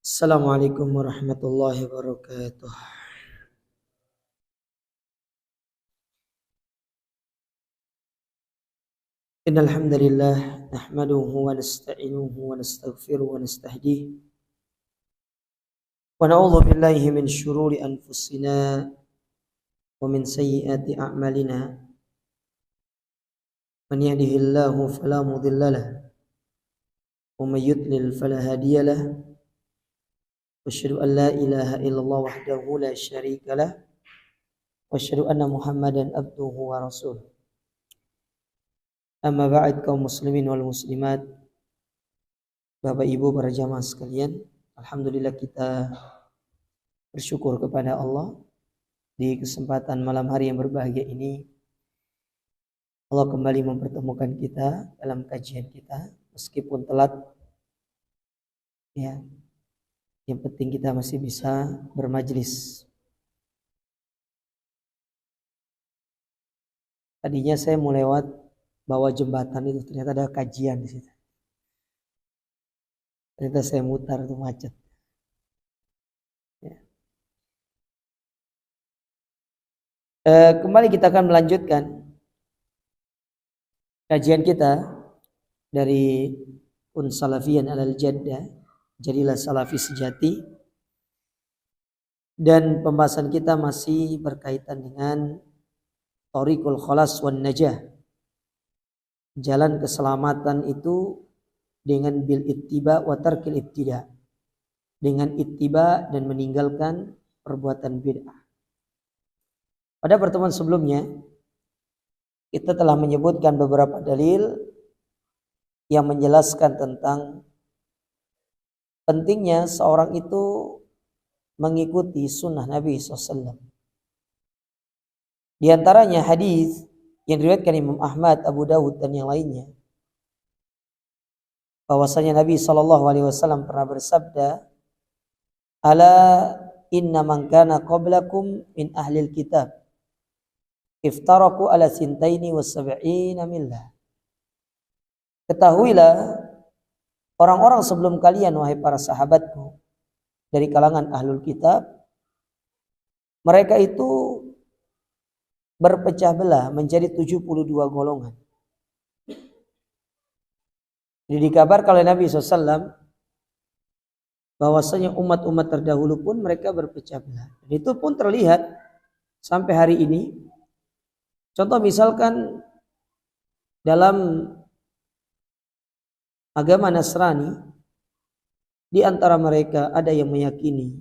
Assalamualaikum warahmatullahi wabarakatuh. Innal hamdalillah nahmaduhu wa nasta'inuhu wa nastaghfiruhu wa nastahdihi wa na'udzu billahi min shururi anfusina wa min sayyiati a'malina. Man yahdihillahu fala mudilla lahu wa may yudlil fala hadiya lahu. Asyhadu an la ilaha illallah wahdahu la syarika lahu wa asyhadu anna Muhammadan abduhu wa rasuluh. Amma ba'd, kaum muslimin wal muslimat, Bapak Ibu para jamaah sekalian, alhamdulillah kita bersyukur kepada Allah di kesempatan malam hari yang berbahagia ini. Allah kembali mempertemukan kita dalam kajian kita meskipun telat. Ya, yang penting kita masih bisa bermajlis. Tadinya saya mau lewat bawah jembatan itu, ternyata ada kajian di situ. Ternyata saya mutar, itu macet. Ya. Kembali kita akan melanjutkan kajian kita dari Kun Salafiyan alal Jaddah, jadilah salafi sejati. Dan pembahasan kita masih berkaitan dengan Thariqul Khalas wan Najah, jalan keselamatan itu dengan bil ittiba wa tarkil ibtida, dengan ittiba dan meninggalkan perbuatan bid'ah. Pada pertemuan sebelumnya kita telah menyebutkan beberapa dalil yang menjelaskan tentang pentingnya seorang itu mengikuti sunnah Nabi SAW. Di antaranya hadis yang diriwayatkan Imam Ahmad, Abu Dawud dan yang lainnya, bahwasanya Nabi SAW pernah bersabda, "Ala inna man kana qablakum min ahlil kitab iftaraku ala sintaini wa sab'ina millah." Ketahuilah, orang-orang sebelum kalian, wahai para sahabatku, dari kalangan ahlul kitab, mereka itu berpecah belah menjadi 72 golongan. Jadi dikabarkan oleh Nabi SAW bahwasanya umat-umat terdahulu pun mereka berpecah belah. Dan itu pun terlihat sampai hari ini. Contoh misalkan dalam agama Nasrani, di antara mereka ada yang meyakini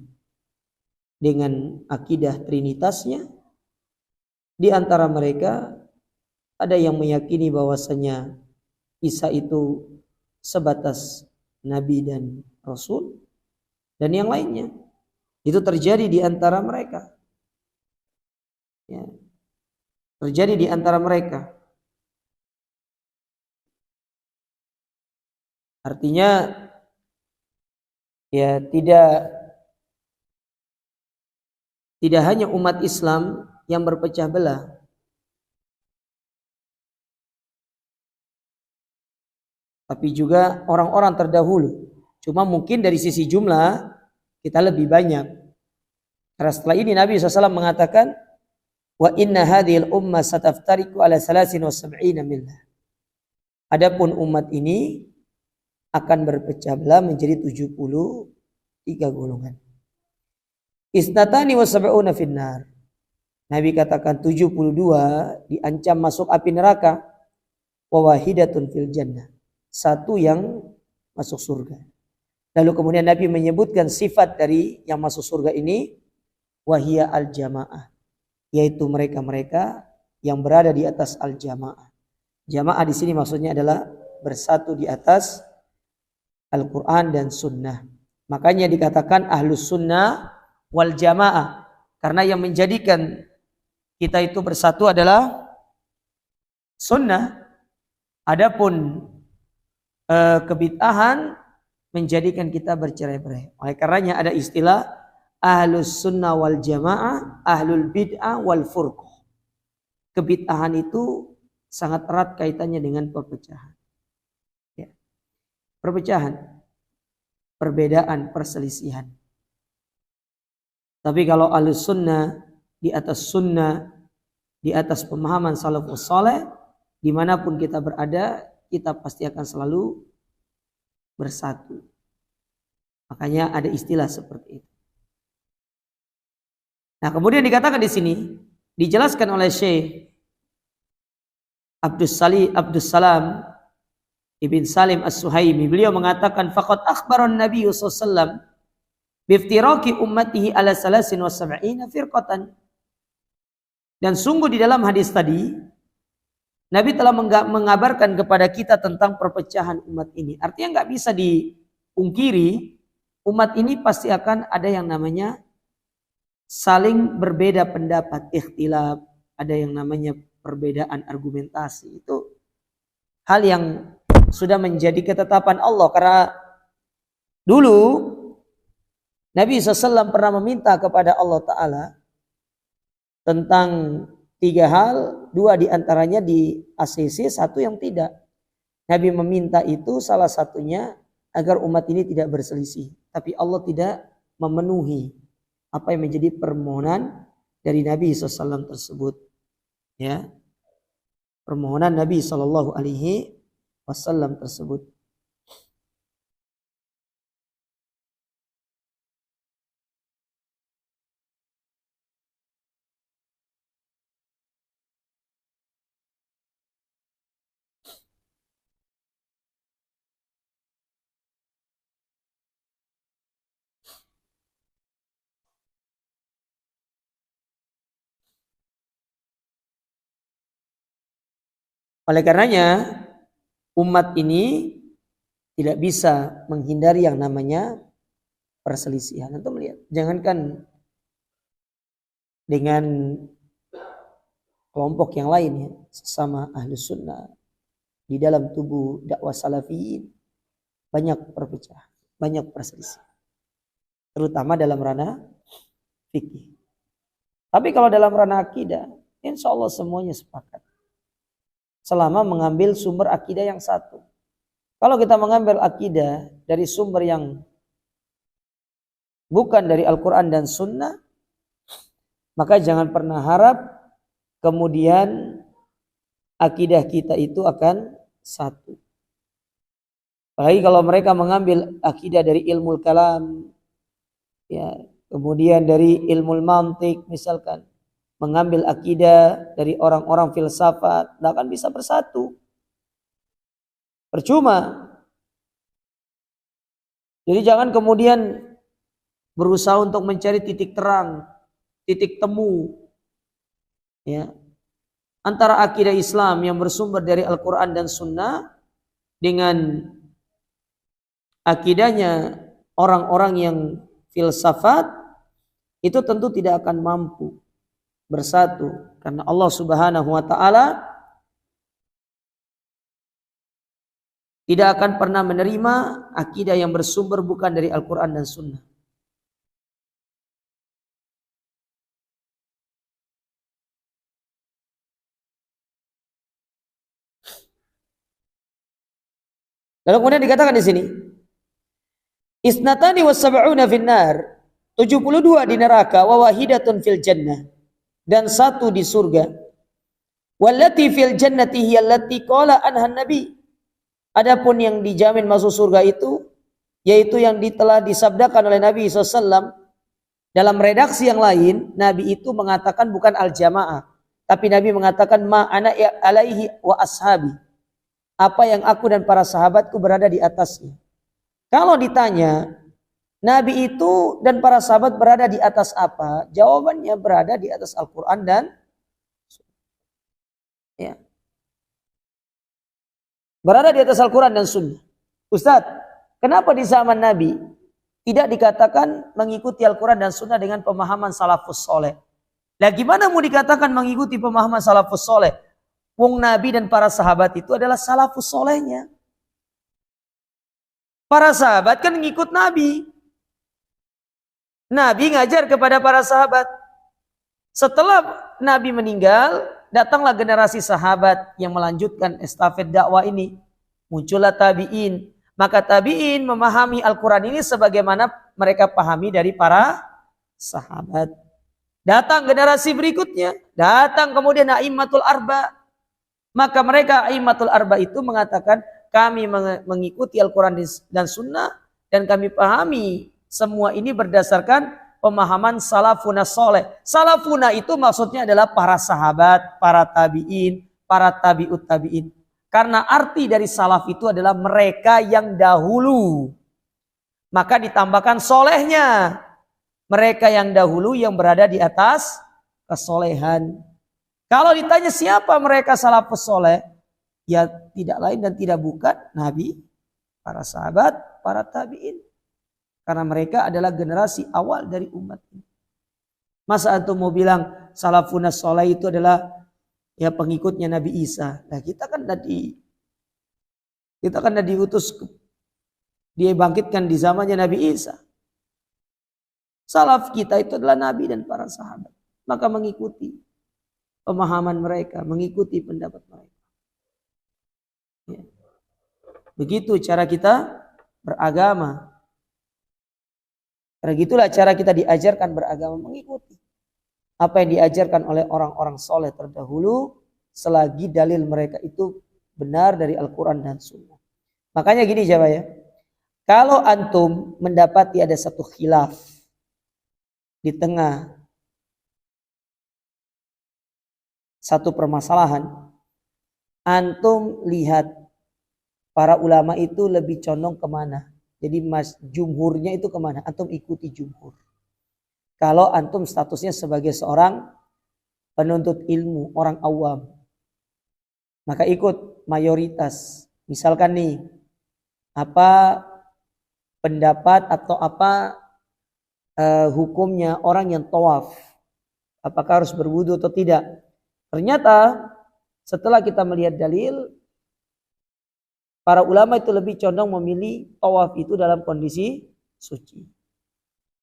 dengan akidah trinitasnya. Di antara mereka ada yang meyakini bahwasanya Isa itu sebatas nabi dan rasul, dan yang lainnya. Itu terjadi di antara mereka. Ya. Terjadi di antara mereka. Artinya ya tidak hanya umat Islam yang berpecah belah, tapi juga orang-orang terdahulu. Cuma mungkin dari sisi jumlah kita lebih banyak. Karena setelah ini Nabi SAW mengatakan, "Wa inna hadhil ummah sataftariku ala 73 millah." Adapun umat ini akan berpecah belah menjadi 73 golongan. Isnatani wa sab'una finnar. Nabi katakan 72 diancam masuk api neraka. Wa wahidatun fil jannah. Satu yang masuk surga. Lalu kemudian Nabi menyebutkan sifat dari yang masuk surga ini, wahia al-jamaah, yaitu mereka-mereka yang berada di atas al-jamaah. Jamaah di sini maksudnya adalah bersatu di atas Al-Quran dan Sunnah. Makanya dikatakan ahlus sunnah wal jamaah, karena yang menjadikan kita itu bersatu adalah sunnah. Adapun kebid'ahan menjadikan kita bercerai-berai. Oleh karenanya ada istilah ahlus sunnah wal jamaah, ahlul bid'ah wal furqah. Kebid'ahan itu sangat erat kaitannya dengan perpecahan. Ya. Perpecahan. perbedaan, perselisihan. Tapi kalau ahlus sunnah di atas sunnah, di atas pemahaman salafus saleh, dimanapun kita berada, kita pasti akan selalu bersatu. Makanya ada istilah seperti itu. Nah, kemudian dikatakan di sini, dijelaskan oleh Syekh Abdus Salam Ibn Salim As-Suhaimi, beliau mengatakan faqad akhbaran Nabi sallallahu alaihi wasallam biftiraqi ummatihi ala 73 firqatan. Dan sungguh di dalam hadis tadi Nabi telah mengabarkan kepada kita tentang perpecahan umat ini. Artinya nggak bisa dipungkiri, umat ini pasti akan ada yang namanya saling berbeda pendapat, ikhtilaf, ada yang namanya perbedaan argumentasi. Itu hal yang sudah menjadi ketetapan Allah, karena dulu Nabi SAW pernah meminta kepada Allah Ta'ala tentang 3 hal, 2 diantaranya di ACC, 1 yang tidak. Nabi meminta itu salah satunya agar umat ini tidak berselisih, tapi Allah tidak memenuhi apa yang menjadi permohonan dari Nabi SAW tersebut. Ya, permohonan Nabi SAW tersebut. Oleh karenanya umat ini tidak bisa menghindari yang namanya perselisihan. Antum melihat, jangankan dengan kelompok yang lain ya, sesama ahlus sunnah, di dalam tubuh dakwah salafiyin banyak perpecahan, banyak perselisihan, terutama dalam ranah fikih. Tapi kalau dalam ranah akidah, insya Allah semuanya sepakat, selama mengambil sumber akidah yang satu. Kalau kita mengambil akidah dari sumber yang bukan dari Al-Quran dan Sunnah, maka jangan pernah harap kemudian akidah kita itu akan satu. Apalagi kalau mereka mengambil akidah dari ilmu kalam, ya, kemudian dari ilmu mantik misalkan, mengambil akidah dari orang-orang filsafat, tidak akan bisa bersatu. Percuma. Jadi jangan kemudian berusaha untuk mencari titik terang, titik temu, ya, antara akidah Islam yang bersumber dari Al-Quran dan Sunnah dengan akidahnya orang-orang yang filsafat, itu tentu tidak akan mampu bersatu, karena Allah Subhanahu wa Ta'ala tidak akan pernah menerima akidah yang bersumber bukan dari Al-Quran dan Sunnah. Lalu kemudian dikatakan di sini, isnatani was-sab'una finnar, 72 di neraka, wa wahidatun fil jannah, dan 1 di surga. Wallati fil jannati hiya allati qala anha nabi. Adapun yang dijamin masuk surga itu, yaitu yang telah disabdakan oleh Nabi SAW. Dalam redaksi yang lain, Nabi itu mengatakan bukan al-jamaah, tapi Nabi mengatakan ma ana alaihi wa ashabi, apa yang aku dan para sahabatku berada di atasnya. Kalau ditanya Nabi itu dan para sahabat berada di atas apa, jawabannya berada di atas Al-Quran dan ya, berada di atas Al-Quran dan Sunnah. Ustaz, kenapa di zaman Nabi tidak dikatakan mengikuti Al-Quran dan Sunnah dengan pemahaman salafus soleh? Lah gimana mau dikatakan mengikuti pemahaman salafus soleh? Wong Nabi dan para sahabat itu adalah salafus solehnya. Para sahabat kan ngikut Nabi. Nabi ngajar kepada para sahabat. Setelah Nabi meninggal, datanglah generasi sahabat yang melanjutkan estafet dakwah ini. Muncullah tabi'in. Maka tabi'in memahami Al-Quran ini sebagaimana mereka pahami dari para sahabat. Datang generasi berikutnya, datang kemudian a'immatul arba. Maka mereka a'immatul arba itu mengatakan, kami mengikuti Al-Quran dan Sunnah, dan kami pahami semua ini berdasarkan pemahaman salafuna soleh. Salafuna itu maksudnya adalah para sahabat, para tabi'in, para tabi'ut tabi'in. Karena arti dari salaf itu adalah mereka yang dahulu. Maka ditambahkan solehnya. Mereka yang dahulu yang berada di atas kesolehan. Kalau ditanya siapa mereka salafus soleh, ya tidak lain dan tidak bukan Nabi, para sahabat, para tabi'in. Karena mereka adalah generasi awal dari umat ini. Masa antum mau bilang salafun soleh itu adalah ya pengikutnya Nabi Isa. Nah kita kan diutus, dia bangkitkan di zamannya Nabi Isa. Salaf kita itu adalah Nabi dan para sahabat. Maka mengikuti pemahaman mereka, mengikuti pendapat mereka. Ya. Begitu cara kita beragama. Karena gitulah cara kita diajarkan beragama, mengikuti apa yang diajarkan oleh orang-orang soleh terdahulu selagi dalil mereka itu benar dari Al-Quran dan Sunnah. Makanya gini jawab ya, kalau antum mendapati ada satu khilaf di tengah satu permasalahan, antum lihat para ulama itu lebih condong kemana. Jadi jumhurnya itu kemana, antum ikuti jumhur. Kalau antum statusnya sebagai seorang penuntut ilmu, orang awam, maka ikut mayoritas. Misalkan nih, apa pendapat atau apa hukumnya orang yang tawaf, apakah harus berwudu atau tidak. Ternyata setelah kita melihat dalil, para ulama itu lebih condong memilih tawaf itu dalam kondisi suci.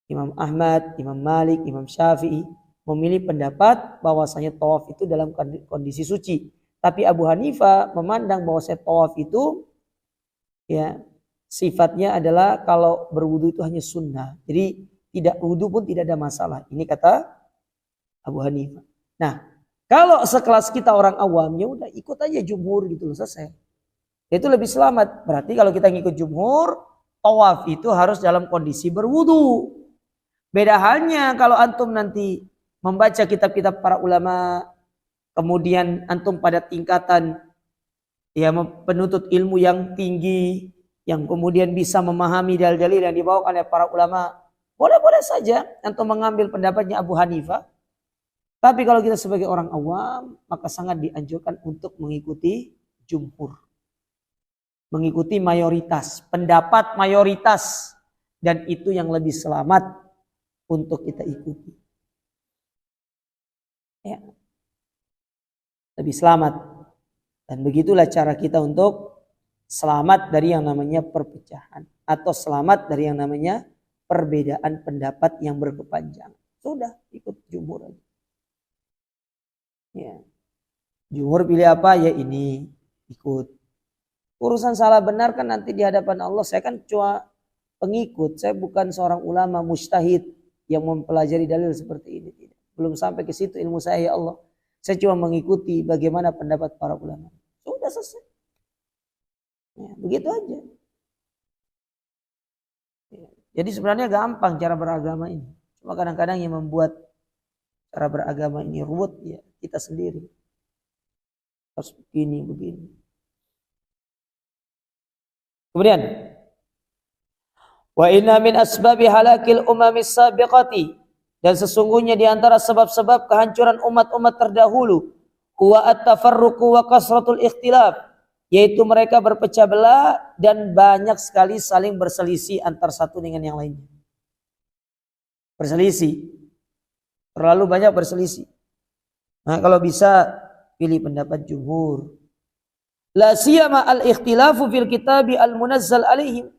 Imam Ahmad, Imam Malik, Imam Syafi'i memilih pendapat bahwasanya tawaf itu dalam kondisi suci. Tapi Abu Hanifah memandang bahwasanya tawaf itu ya sifatnya adalah kalau berwudu itu hanya sunnah. Jadi tidak wudu pun tidak ada masalah. Ini kata Abu Hanifah. Nah, kalau sekelas kita orang awam ya udah ikut aja jumhur gitu loh, selesai. Itu lebih selamat. Berarti kalau kita ngikut jumhur, tawaf itu harus dalam kondisi berwudu. Beda halnya kalau antum nanti membaca kitab-kitab para ulama, kemudian antum pada tingkatan ya penuntut ilmu yang tinggi, yang kemudian bisa memahami dalil-dalil yang dibawakan oleh para ulama, boleh-boleh saja antum mengambil pendapatnya Abu Hanifah. Tapi kalau kita sebagai orang awam, maka sangat dianjurkan untuk mengikuti jumhur. Mengikuti mayoritas, pendapat mayoritas. Dan itu yang lebih selamat untuk kita ikuti. Ya. Lebih selamat. Dan begitulah cara kita untuk selamat dari yang namanya perpecahan. Atau selamat dari yang namanya perbedaan pendapat yang berkepanjangan. Sudah, ikut jumhur aja. Ya. Jumhur pilih apa? Ya ini, ikut. Urusan salah benar kan nanti di hadapan Allah. Saya kan cuma pengikut. Saya bukan seorang ulama mujtahid yang mempelajari dalil seperti ini. Belum sampai ke situ ilmu saya, ya Allah. Saya cuma mengikuti bagaimana pendapat para ulama. Sudah selesai. Ya, begitu aja. Ya. Jadi sebenarnya gampang cara beragama ini. Cuma kadang-kadang yang membuat cara beragama ini ruwet ya kita sendiri. Harus begini. Kemudian wa inna min asbabi halakil umamis sabiqati, dan sesungguhnya di antara sebab-sebab kehancuran umat-umat terdahulu huwa at-tafarruqu wa kasratul ikhtilaf, yaitu mereka berpecah belah dan banyak sekali saling berselisih antar satu dengan yang lainnya. Berselisih. Terlalu banyak berselisih. Nah, kalau bisa pilih pendapat jumhur. La siyama al-ikhtilafu fil kitabi al-munazzal alaihim.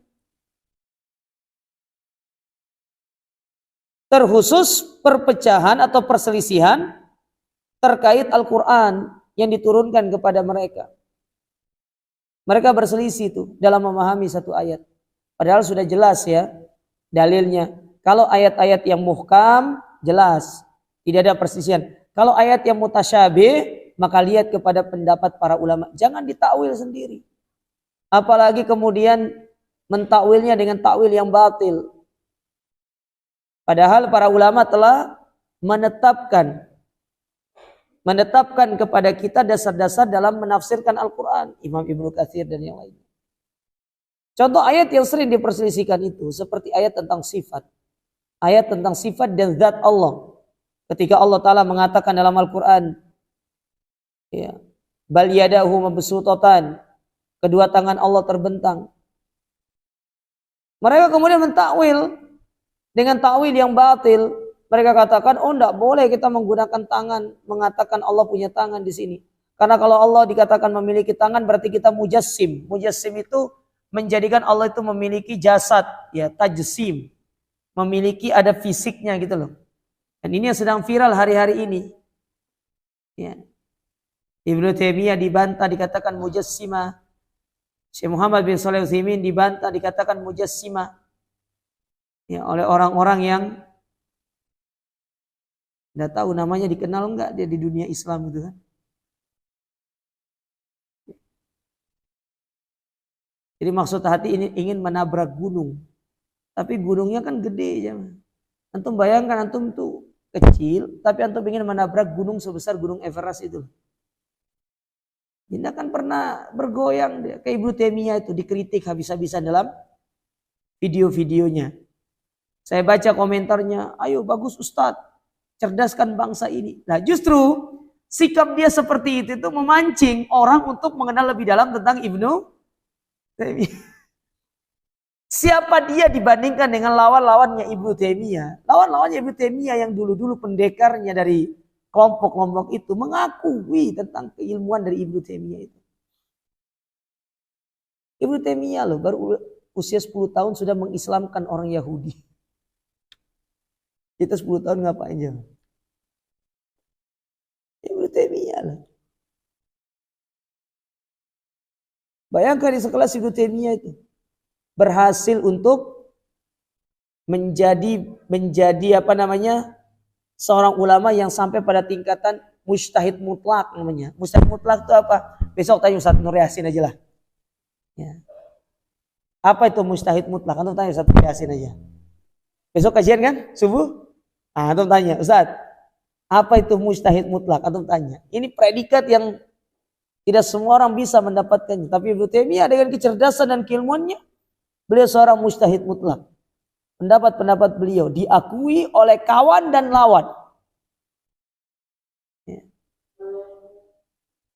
Terkhusus perpecahan atau perselisihan terkait Al-Quran yang diturunkan kepada mereka. Mereka berselisih tuh dalam memahami satu ayat. Padahal sudah jelas ya dalilnya. Kalau ayat-ayat yang muhkam jelas, tidak ada perselisihan. Kalau ayat yang mutasyabih, maka lihat kepada pendapat para ulama. Jangan ditakwil sendiri. Apalagi kemudian mentakwilnya dengan takwil yang batil. Padahal para ulama telah menetapkan kepada kita dasar-dasar dalam menafsirkan Al-Quran. Imam Ibnu Katsir dan yang lainnya. Contoh ayat yang sering diperselisihkan itu seperti ayat tentang sifat. Ayat tentang sifat dan zat Allah. Ketika Allah Ta'ala mengatakan dalam Al-Quran, ya, bal yadahu mabsutatan, kedua tangan Allah terbentang. Mereka kemudian mentakwil dengan takwil yang batil. Mereka katakan, oh tidak boleh kita menggunakan tangan, mengatakan Allah punya tangan di sini. Karena kalau Allah dikatakan memiliki tangan, berarti kita mujassim. Mujassim itu menjadikan Allah itu memiliki jasad, ya, tajsim, memiliki ada fisiknya gitu loh. Dan ini yang sedang viral hari-hari ini. Ya. Ibnu Taimiyah dibantah dikatakan mujassimah. Syekh Muhammad bin Shalih Al-Utsaimin dibantah dikatakan mujassimah. Ya, oleh orang-orang yang tidak tahu namanya dikenal enggak dia di dunia Islam itu kan. Jadi maksud hati ini ingin menabrak gunung. Tapi gunungnya kan gede. Antum bayangkan antum tuh kecil, tapi antum ingin menabrak gunung sebesar gunung Everest itu. Dia kan pernah bergoyang dia. Kayak Ibnu Taimiyah itu dikritik habis-habisan dalam video-videonya. Saya baca komentarnya, ayo bagus Ustadz, cerdaskan bangsa ini. Nah justru sikap dia seperti itu memancing orang untuk mengenal lebih dalam tentang Ibnu Taimiyah. Siapa dia dibandingkan dengan lawan-lawannya Ibnu Taimiyah? Lawan-lawannya Ibnu Taimiyah yang dulu-dulu pendekarnya dari kelompok-kelompok itu mengakui tentang keilmuan dari Ibnu Taimiyah itu. Ibnu Taimiyah loh baru usia 10 tahun sudah mengislamkan orang Yahudi. Kita 10 tahun ngapain aja? Ibnu Taimiyah loh. Bayangkan di sekelas Ibnu Taimiyah itu berhasil untuk menjadi apa namanya seorang ulama yang sampai pada tingkatan mujtahid mutlak namanya. Mujtahid mutlak itu apa? Besok tanya Ustaz Nur Yasin aja lah. Ya. Apa itu mujtahid mutlak? Antum tanya Ustaz Nur Yasin aja. Besok kajian kan? Subuh? Antum tanya, Ustaz, apa itu mujtahid mutlak? Antum tanya. Ini predikat yang tidak semua orang bisa mendapatkannya. Tapi Ibnu Taimiyah dengan kecerdasan dan keilmuannya, beliau seorang mujtahid mutlak. Pendapat-pendapat beliau diakui oleh kawan dan lawan.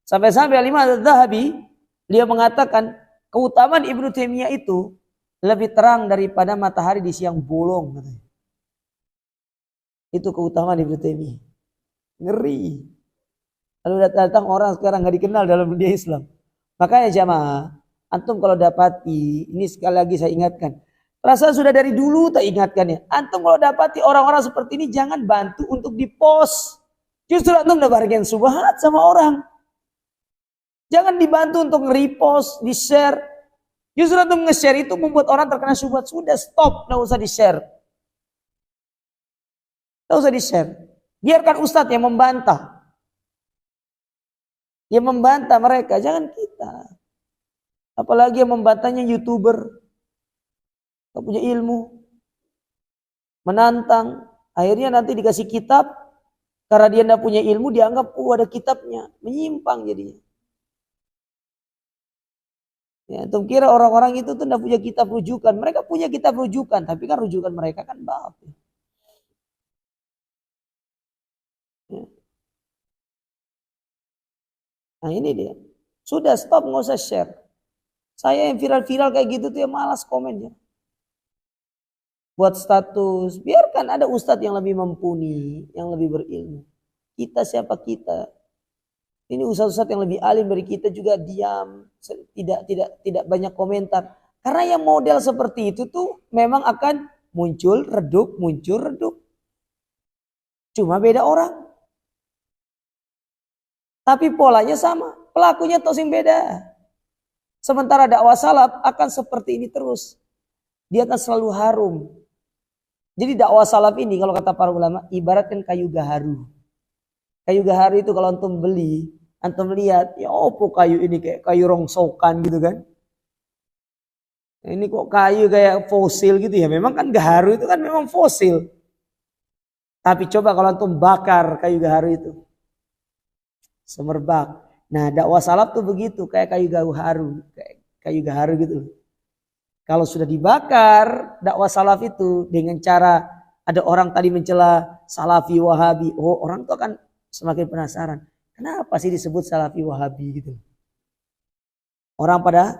Sampai-sampai Imam Az-Zahabi, beliau mengatakan keutamaan Ibnu Taimiyah itu lebih terang daripada matahari di siang bolong. Itu keutamaan Ibnu Taimiyah. Ngeri. Lalu datang orang sekarang nggak dikenal dalam dunia Islam. Makanya jamaah, antum kalau dapati, ini sekali lagi saya ingatkan, rasa sudah dari dulu tak ingatkannya. Antum kalau dapati orang-orang seperti ini jangan bantu untuk dipost. Justru antum udah bagian subhat sama orang. Jangan dibantu untuk nge-repost, di-share. Justru antum nge-share itu membuat orang terkena subhat. Sudah stop, nggak usah di-share. Nggak usah di-share. Biarkan ustadz yang membantah. Yang membantah mereka, jangan kita. Apalagi yang membantahnya YouTuber. Gak punya ilmu. Menantang. Akhirnya nanti dikasih kitab. Karena dia tidak punya ilmu, dianggap ada kitabnya. Menyimpang jadinya. Ya, antum kira orang-orang itu tuh tidak punya kitab rujukan. Mereka punya kitab rujukan. Tapi kan rujukan mereka kan batil. Ya. Nah ini dia. Sudah stop, nggak usah share. Saya yang viral-viral kayak gitu tuh ya malas komennya. Buat status, biarkan ada ustadz yang lebih mumpuni, yang lebih berilmu. Kita siapa kita? Ini ustadz-ustadz yang lebih alim dari kita juga diam, tidak banyak komentar. Karena yang model seperti itu tuh memang akan muncul redup. Cuma beda orang. Tapi polanya sama, pelakunya toh sing beda. Sementara dakwah salaf akan seperti ini terus. Dia akan selalu harum. Jadi dakwah salaf ini kalau kata para ulama ibaratkan kayu gaharu. Kayu gaharu itu kalau antum beli, antum lihat, ya opo kayu ini kayak kayu rongsokan gitu kan. Ini kok kayu kayak fosil gitu ya. Memang kan gaharu itu kan memang fosil. Tapi coba kalau antum bakar kayu gaharu itu. Semerbak. Nah dakwah salaf tuh begitu. Kayak kayu gaharu. Kayak kayu gaharu gitu. Kalau sudah dibakar dakwah salaf itu dengan cara ada orang tadi mencela salafi wahabi. Oh orang tuh akan semakin penasaran. Kenapa sih disebut salafi wahabi gitu. Orang pada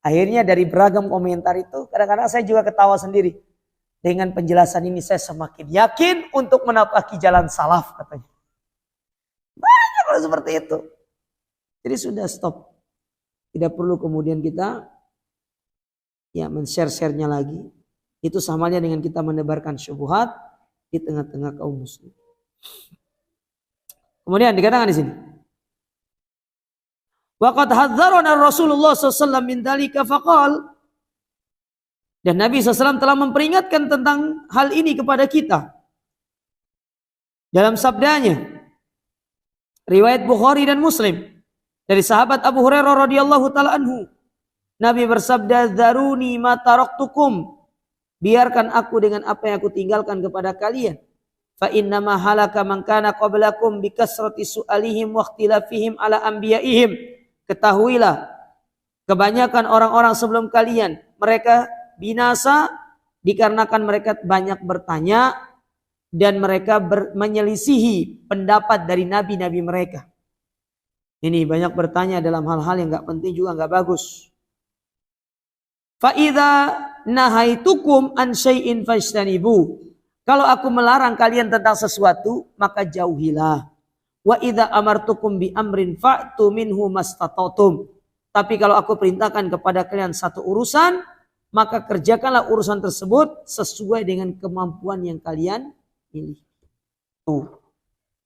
akhirnya dari beragam komentar itu kadang-kadang saya juga ketawa sendiri. Dengan penjelasan ini saya semakin yakin untuk menapaki jalan salaf katanya. Banyak kalau seperti itu. Jadi sudah stop. Tidak perlu kemudian kita ya men-share-share-nya lagi. Itu samanya dengan kita menebarkan syubhat di tengah-tengah kaum muslim. Kemudian dikatakan di sini. Waqad hadzarana Rasulullah SAW min dzalika faqal. Dan Nabi SAW telah memperingatkan tentang hal ini kepada kita. Dalam sabdanya. Riwayat Bukhari dan Muslim. Dari sahabat Abu Hurairah radhiyallahu taala anhu. Nabi bersabda, "Dzaruni ma taraktukum." Biarkan aku dengan apa yang aku tinggalkan kepada kalian. Fa inna ma halaka man kana qablakum bi kasrati su'alihim wa ikhtilafihim ala anbiya'ihim. Ketahuilah, kebanyakan orang-orang sebelum kalian, mereka binasa dikarenakan mereka banyak bertanya dan mereka menyelisihi pendapat dari nabi-nabi mereka. Ini banyak bertanya dalam hal-hal yang enggak penting juga enggak bagus. Fa idza nahaitukum an syai'in fajtanibu. Kalau aku melarang kalian tentang sesuatu, maka jauhilah. Wa idza amartukum bi amrin fa'tu minhu mastata'tum. Tapi kalau aku perintahkan kepada kalian satu urusan, maka kerjakanlah urusan tersebut sesuai dengan kemampuan yang kalian miliki. Tuh.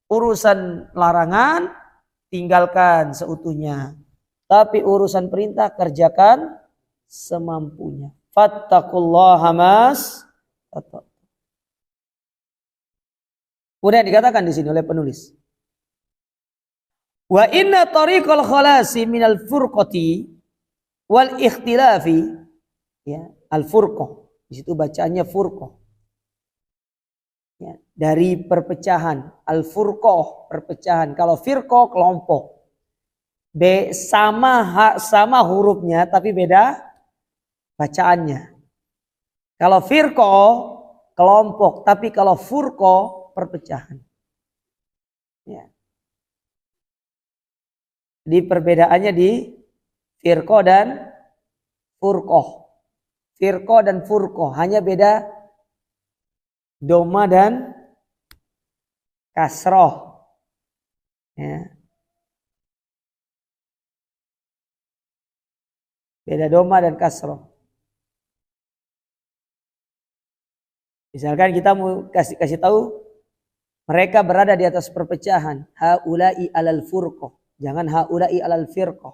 Urusan larangan tinggalkan seutuhnya. Tapi urusan perintah kerjakan semampunya. Fattaqullaha mastata'tum. Kemudian dikatakan di sini oleh penulis. Wa inna tariqal khalasi minal furqati wal ikhtilafi, ya, al furqah. Di situ bacaannya furqah. Ya, dari perpecahan, al furqah, perpecahan. Kalau firqah kelompok. Sama hurufnya tapi beda bacaannya. Kalau firqah kelompok, tapi kalau furqah perpecahan. Ya. Di perbedaannya di firqah dan furqah. Firqah dan furqah hanya beda doma dan kasroh. Ya. Beda doma dan kasroh. Misalkan kita mau kasih tahu mereka berada di atas perpecahan. Haula'i alal furqah. Jangan haula'i alal firqah.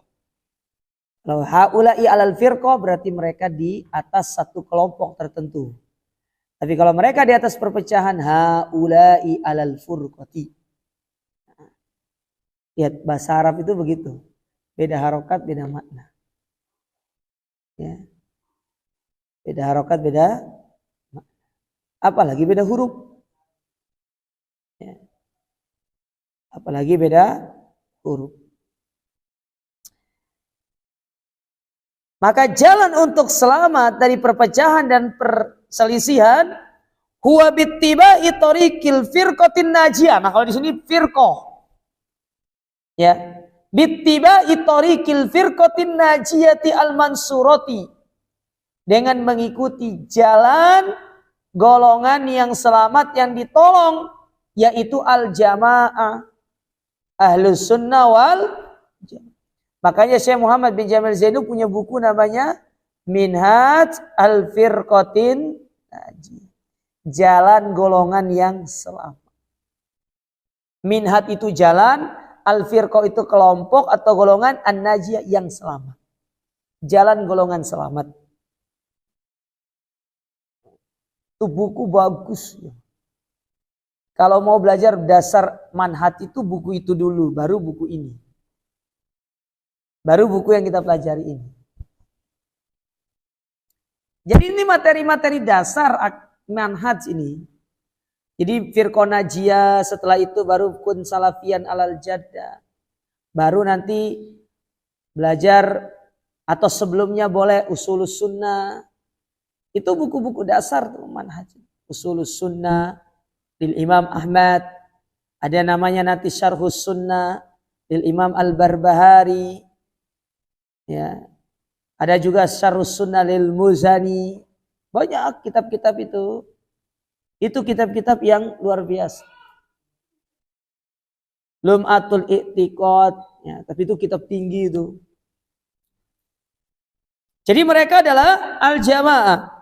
Kalau haula'i alal firqah berarti mereka di atas satu kelompok tertentu. Tapi kalau mereka di atas perpecahan, haula'i alal furqati. Lihat bahasa Arab itu begitu. Beda harokat, beda makna. Ya. Beda harokat, beda makna. Apalagi beda huruf. Ya. Apalagi beda huruf. Maka jalan untuk selamat dari perpecahan dan perselisihan huwa bittiba'i tariqil firqatin najiyah. Nah, kalau di sini firqah. Ya. Bittiba'i tariqil firqatin najiyati al-mansurati. Dengan mengikuti jalan golongan yang selamat yang ditolong, yaitu al-jamaah, ahlus sunnah wal jamaah. Makanya Syekh Muhammad bin Jamil Zainu punya buku namanya Minhaj al-Firqatin Najiyah, jalan golongan yang selamat. Minhaj itu jalan, al-firqah itu kelompok atau golongan, an-najiyah yang selamat. Jalan Golongan Selamat. Itu buku bagus. Kalau mau belajar dasar manhaj itu buku itu dulu, baru buku ini. Baru buku yang kita pelajari ini. Jadi ini materi-materi dasar manhaj ini. Jadi firqah najiyah, setelah itu baru kun salafiyan alal jaddah. Baru nanti belajar atau sebelumnya boleh usulus sunnah. Itu buku-buku dasar tuh manhaj. Usulus sunnah lil Imam Ahmad. Ada namanya nanti Syarhus Sunnah lil Imam Al-Barbahari. Ya. Ada juga Syarhus Sunnah lil Muzani. Banyak kitab-kitab itu. Itu kitab-kitab yang luar biasa. Lum'atul I'tiqad, ya, tapi itu kitab tinggi itu. Jadi mereka adalah al-jamaah.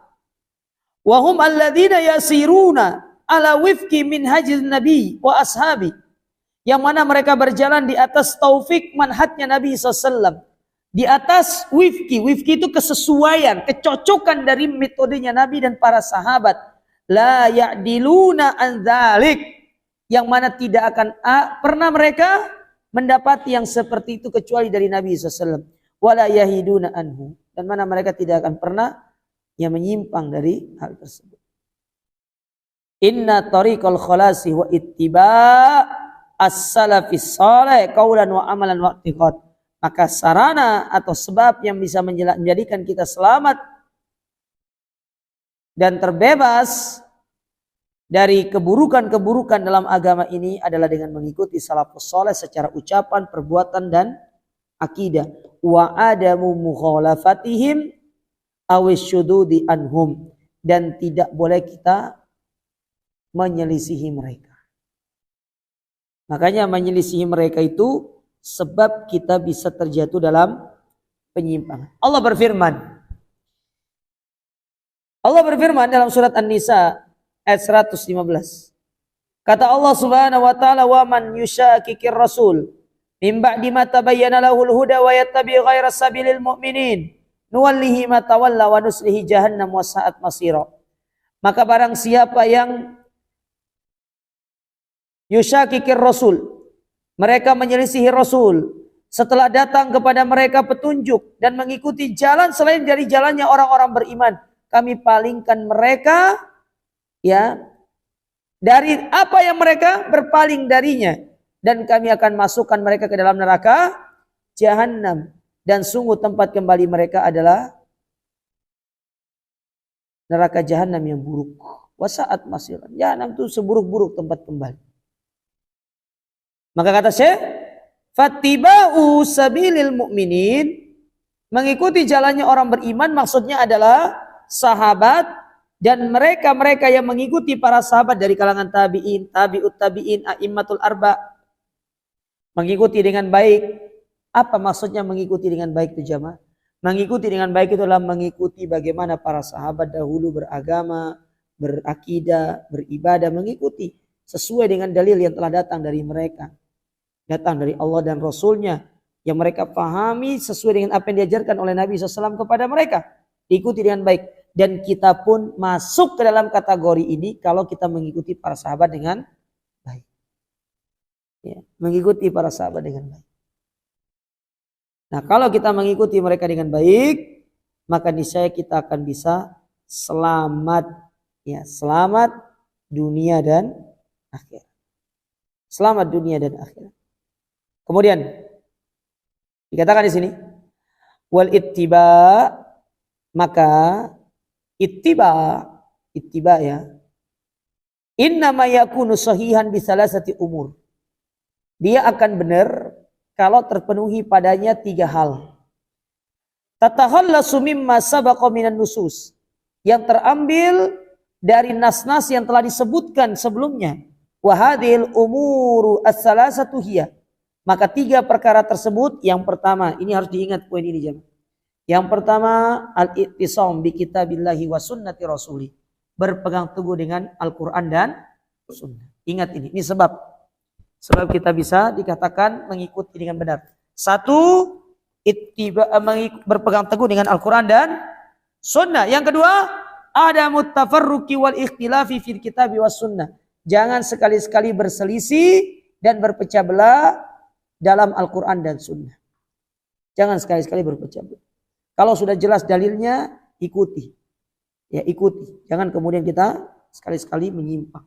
Wa hum alladzina yasiruna ala wifqi minhajin nabi wa ashabi. Yang mana mereka berjalan di atas taufik manhajnya Nabi SAW. Di atas wifqi. Wifqi itu kesesuaian, kecocokan dari metodenya Nabi dan para sahabat. La ya'diluna an dzalik, yang mana tidak akan pernah mereka mendapati yang seperti itu kecuali dari Nabi SAW. Wala yahiduna anhu, dan mana mereka tidak akan pernah yang menyimpang dari hal tersebut. Inna tariqal khalasi wa ittiba' as-salafis salih qaulan wa amalan wa i'tiqad. Maka sarana atau sebab yang bisa menjadikan kita selamat dan terbebas dari keburukan-keburukan dalam agama ini adalah dengan mengikuti salafus saleh secara ucapan, perbuatan dan akidah. Wa adamu mukhalafatihim awisyududi anhum, dan tidak boleh kita menyelisihi mereka. Makanya menyelisihi mereka itu sebab kita bisa terjatuh dalam penyimpangan. Allah berfirman dalam surat An-Nisa ayat 115. Kata Allah Subhanahu wa taala, "Wa man yushaqiqir rasul min ba'di ma tabayyana lahul huda wa yattabi' ghaira sabilil mu'minin nuwallihi ma tawalla wa nuslihi jahannam wa sa'at masira." Maka barang siapa yang yushaqiqir rasul, mereka menyelisihi rasul setelah datang kepada mereka petunjuk dan mengikuti jalan selain dari jalannya orang-orang beriman, kami palingkan mereka ya dari apa yang mereka berpaling darinya, dan kami akan masukkan mereka ke dalam neraka Jahannam, dan sungguh tempat kembali mereka adalah neraka Jahannam yang buruk. Wasaat masiran, Jahannam itu seburuk-buruk tempat kembali. Maka kata Syekh, fattiba'u sabilil mu'minin, mengikuti jalannya orang beriman maksudnya adalah sahabat dan mereka-mereka yang mengikuti para sahabat dari kalangan tabi'in, tabi'ut tabi'in, a'immatul arba. Mengikuti dengan baik. Apa maksudnya mengikuti dengan baik itu jamaah? Mengikuti dengan baik itu adalah mengikuti bagaimana para sahabat dahulu beragama, berakidah, beribadah, mengikuti sesuai dengan dalil yang telah datang dari mereka. Datang dari Allah dan Rasulnya, yang mereka pahami sesuai dengan apa yang diajarkan oleh Nabi SAW kepada mereka. Diikuti dengan baik. Dan kita pun masuk ke dalam kategori ini kalau kita mengikuti para sahabat dengan baik. Ya, mengikuti para sahabat dengan baik. Nah, kalau kita mengikuti mereka dengan baik, maka niscaya kita akan bisa selamat. Ya, selamat dunia dan akhirat. Selamat dunia dan akhirat. Kemudian dikatakan di sini wal ittiba, maka ittiba ya, innama yakunu sahihan bi salasati umur. Dia akan benar kalau terpenuhi padanya 3 hal. Tatahhallasu mimma sabaqa minan nusus, yang terambil dari nas-nas yang telah disebutkan sebelumnya. Wa hadhil umuru as-salasatu hiya. Maka 3 perkara tersebut, yang pertama, ini harus diingat poin ini jemaah. Yang pertama, al-i'tisam bi kitabillahi wa sunnati rasuli. Berpegang teguh dengan Al-Quran dan sunnah. Ingat ini sebab kita bisa dikatakan mengikuti dengan benar. 1, berpegang teguh dengan Al-Quran dan Sunnah. Yang kedua, ada mutafarruqi wal ikhtilafi fil kitabi was sunnah. Jangan sekali-sekali berselisih dan berpecah belah dalam Al-Quran dan Sunnah. Jangan sekali-sekali berpecah belah. Kalau sudah jelas dalilnya, ikuti. Ya, ikuti. Jangan kemudian kita sekali-sekali menyimpang.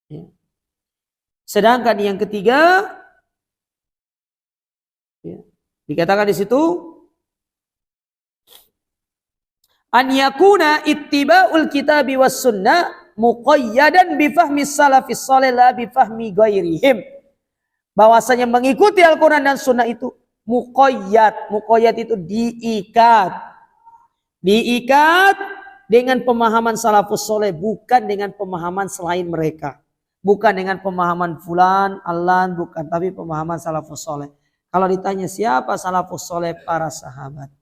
Ya. Sedangkan yang ketiga, ya, dikatakan di situ, an yakuna ittiba'ul kitabi was sunnah muqayyadan bifahmi salafis salih la bifahmi ghairihim. Bahwasanya mengikuti Al-Quran dan Sunnah itu muqayyad. Muqayyad itu diikat. Diikat dengan pemahaman salafus salih, bukan dengan pemahaman selain mereka. Bukan dengan pemahaman fulan, allan, bukan, tapi pemahaman salafus salih. Kalau ditanya siapa salafus salih, para sahabat,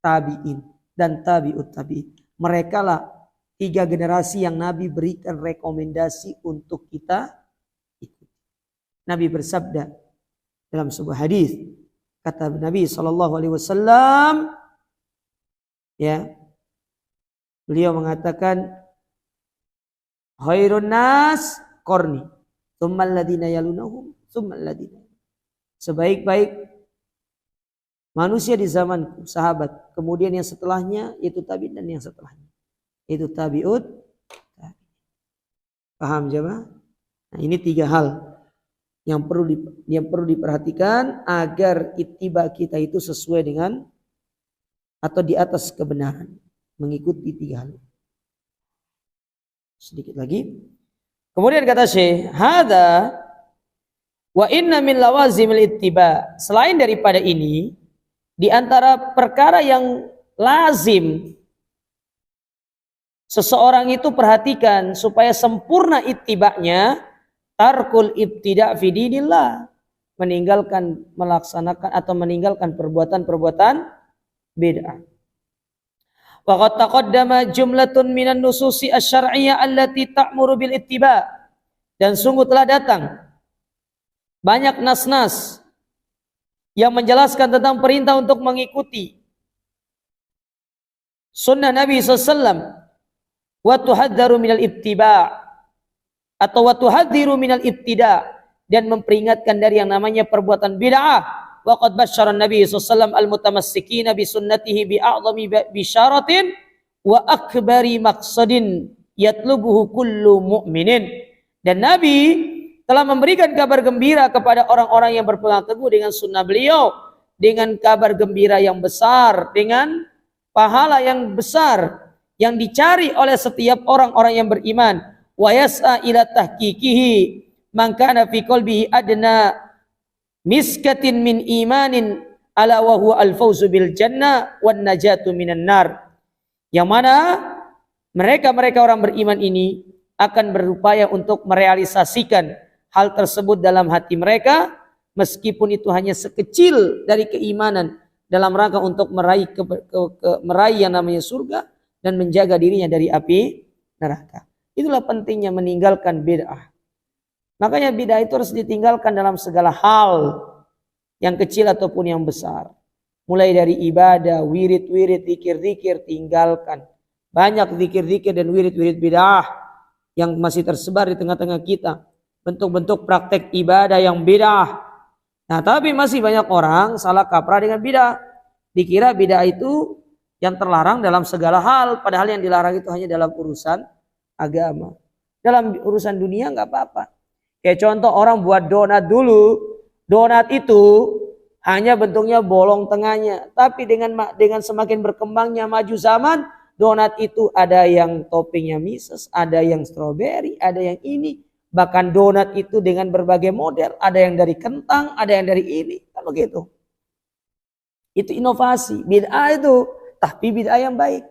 tabi'in dan tabi'ut tabi'in. Mereka lah 3 generasi yang Nabi berikan rekomendasi untuk kita ikuti. Nabi bersabda dalam sebuah hadis, kata Nabi SAW, ya, beliau mengatakan, khairun nas qarni, tsummal ladina yalunahum, tsummal ladina. Sebaik-baik manusia di zamanku, sahabat, kemudian yang setelahnya yaitu tabi'in, dan yang setelahnya itu tabi'ut. Paham jemaah? Nah, ini 3 hal yang perlu diperhatikan agar ittiba kita itu sesuai dengan atau di atas kebenaran, mengikuti 3 hal. Sedikit lagi. Kemudian kata Syekh, hada wa inna min lawazimil ittiba. Selain daripada ini, di antara perkara yang lazim seseorang itu perhatikan supaya sempurna ittiba'nya, tarkul ibtida' fi dinillah, meninggalkan perbuatan-perbuatan bid'ah. Wa qad taqaddama jumlatun minan nususi asy-syar'iyyah allati ta'muru bil ittiba'. Dan sungguh telah datang banyak nas-nas yang menjelaskan tentang perintah untuk mengikuti sunnah Nabi SAW. Wa tuhadzaru minal ibtiba' atau wa tuhadziru minal ibtida', dan memperingatkan dari yang namanya perbuatan bid'ah. Wa qad basyara Nabi SAW al-mutamassikina bi sunnatihi bi a'zami bisyaratin wa akbari maqsadin yatlubuhu kullu mu'minin. Dan Nabi telah memberikan kabar gembira kepada orang-orang yang berpegang teguh dengan sunnah beliau, dengan kabar gembira yang besar, dengan pahala yang besar yang dicari oleh setiap orang-orang yang beriman. Wa yas'a ila tahqiqihi man kana fi qalbihi adna miskatin min imanin ala wa huwa al-fawzu bil jannah wan najatu minan nar. Yang mana mereka orang beriman ini akan berupaya untuk merealisasikan hal tersebut dalam hati mereka, meskipun itu hanya sekecil dari keimanan, dalam rangka untuk meraih yang namanya surga dan menjaga dirinya dari api neraka. Itulah pentingnya meninggalkan bid'ah. Makanya bid'ah itu harus ditinggalkan dalam segala hal, yang kecil ataupun yang besar. Mulai dari ibadah, wirid-wirid, zikir-zikir, tinggalkan. Banyak zikir-zikir dan wirid-wirid bid'ah yang masih tersebar di tengah-tengah kita. Bentuk-bentuk praktek ibadah yang bid'ah. Nah, tapi masih banyak orang salah kaprah dengan bid'ah. Dikira bid'ah itu yang terlarang dalam segala hal, padahal yang dilarang itu hanya dalam urusan agama. Dalam urusan dunia nggak apa-apa. Kayak contoh orang buat donat dulu, donat itu hanya bentuknya bolong tengahnya, tapi dengan semakin berkembangnya maju zaman, donat itu ada yang toppingnya mises, ada yang stroberi, ada yang ini, bahkan donat itu dengan berbagai model, ada yang dari kentang, ada yang dari ini, kan begitu. Itu inovasi, bid'ah itu. Tapi bid'ah yang baik.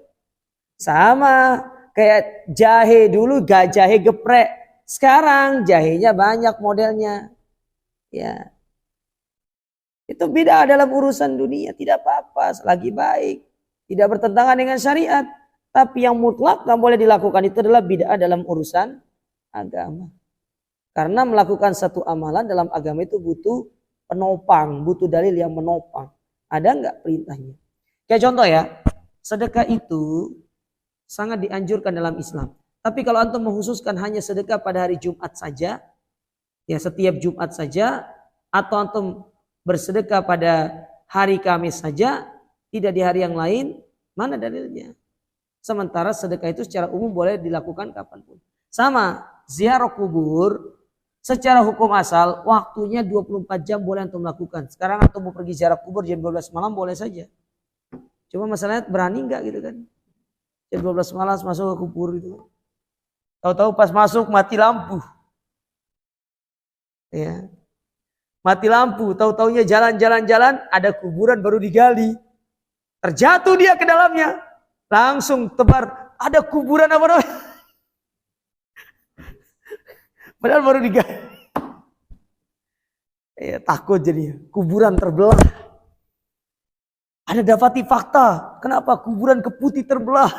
Sama kayak jahe dulu, gak jahe geprek. Sekarang jahenya banyak modelnya. Ya. Itu bid'ah dalam urusan dunia, tidak apa-apa, selagi baik. Tidak bertentangan dengan syariat. Tapi yang mutlak gak boleh dilakukan itu adalah bid'ah dalam urusan agama. Karena melakukan satu amalan dalam agama itu butuh penopang, butuh dalil yang menopang. Ada nggak perintahnya? Kayak contoh ya, sedekah itu sangat dianjurkan dalam Islam. Tapi kalau antum menghususkan hanya sedekah pada hari Jumat saja, ya setiap Jumat saja, atau antum bersedekah pada hari Kamis saja, tidak di hari yang lain, mana dalilnya? Sementara sedekah itu secara umum boleh dilakukan kapanpun. Sama, ziarah kubur, secara hukum asal, waktunya 24 jam boleh antum lakukan. Sekarang antum mau pergi ziarah kubur jam 12 malam boleh saja. Cuma masalahnya berani nggak gitu kan? Jam 12 malam masuk ke kubur itu. Tahu-tahu pas masuk mati lampu. Ya. Mati lampu, tahu-taunya jalan-jalan ada kuburan baru digali. Terjatuh dia ke dalamnya. Langsung tebar, ada kuburan apa namanya? Padahal baru digali. Ya, takut jadinya, kuburan terbelah. Ada dapati fakta, kenapa kuburan keputih terbelah?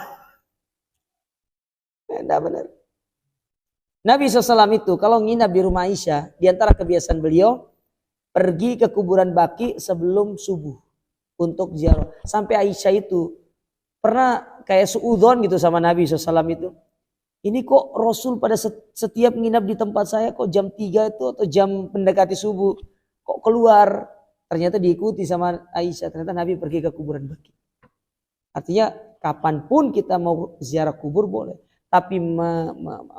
Tidak benar. Nabi SAW itu kalau nginap di rumah Aisyah, di antara kebiasaan beliau, pergi ke kuburan Baqi sebelum subuh untuk ziarah. Sampai Aisyah itu pernah kayak suudzon gitu sama Nabi SAW itu. Ini kok Rasul pada setiap nginap di tempat saya kok jam 3 itu atau jam mendekati subuh kok keluar. Ternyata diikuti sama Aisyah. Ternyata Nabi pergi ke kuburan Baqi. Artinya kapanpun kita mau ziarah kubur boleh. Tapi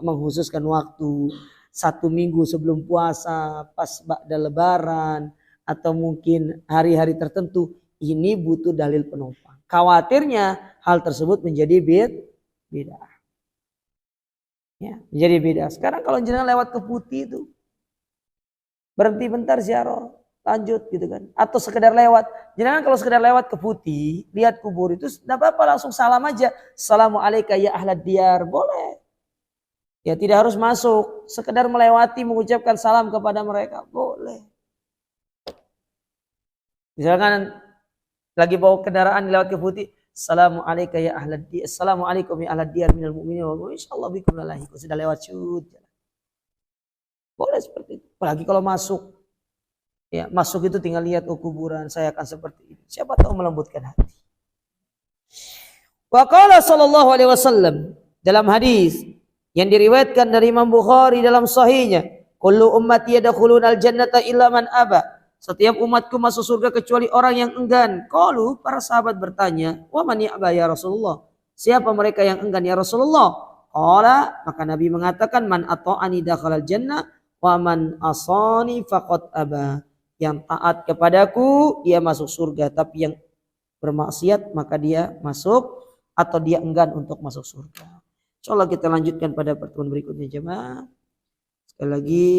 menghususkan waktu 1 minggu sebelum puasa, pas ba'da lebaran, atau mungkin hari-hari tertentu, ini butuh dalil penopang. Khawatirnya hal tersebut menjadi bid'ah. Ya, menjadi bid'ah. Sekarang kalau jenengan lewat ke Putih itu, berhenti bentar ziarah, lanjut gitu kan. Atau sekedar lewat. Jenengan kalau sekedar lewat ke Putih, lihat kubur itu, tidak apa-apa langsung salam aja. Assalamualaikum ya ahlad diyar, boleh. Ya tidak harus masuk, sekedar melewati mengucapkan salam kepada mereka, boleh. Misalkan lagi bawa kendaraan lewat ke Putih, Assalamualaikum ya ahlad diyar, Assalamualaikum ya ahlad diyar minal mu'minin wa insyaallah bikum lalahikum. Sudah lewat syud. Boleh seperti itu. Apalagi kalau masuk. Ya, masuk itu tinggal lihat kuburan, saya akan seperti ini. Siapa tahu melembutkan hati. Wa qala sallallahu alaihi wasallam dalam hadis yang diriwayatkan dari Imam Bukhari dalam sahihnya, kullu ummati yadkhulunal jannata illa man aba. Setiap umatku masuk surga kecuali orang yang enggan. Qalu, para sahabat bertanya, wa man ya'ba ya Rasulullah? Siapa mereka yang enggan ya Rasulullah? Qala, maka Nabi mengatakan, man ata'ani dakhalal jannah wa man asani faqad aba. Yang taat kepadaku dia masuk surga, tapi yang bermaksiat maka dia masuk atau dia enggan untuk masuk surga. Insyaallah kita lanjutkan pada pertemuan berikutnya jemaah. Sekali lagi,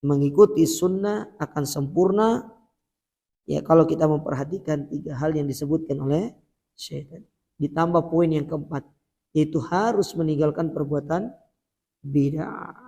mengikuti sunnah akan sempurna ya kalau kita memperhatikan 3 hal yang disebutkan oleh syaitan. Ditambah poin yang keempat, yaitu harus meninggalkan perbuatan bid'ah.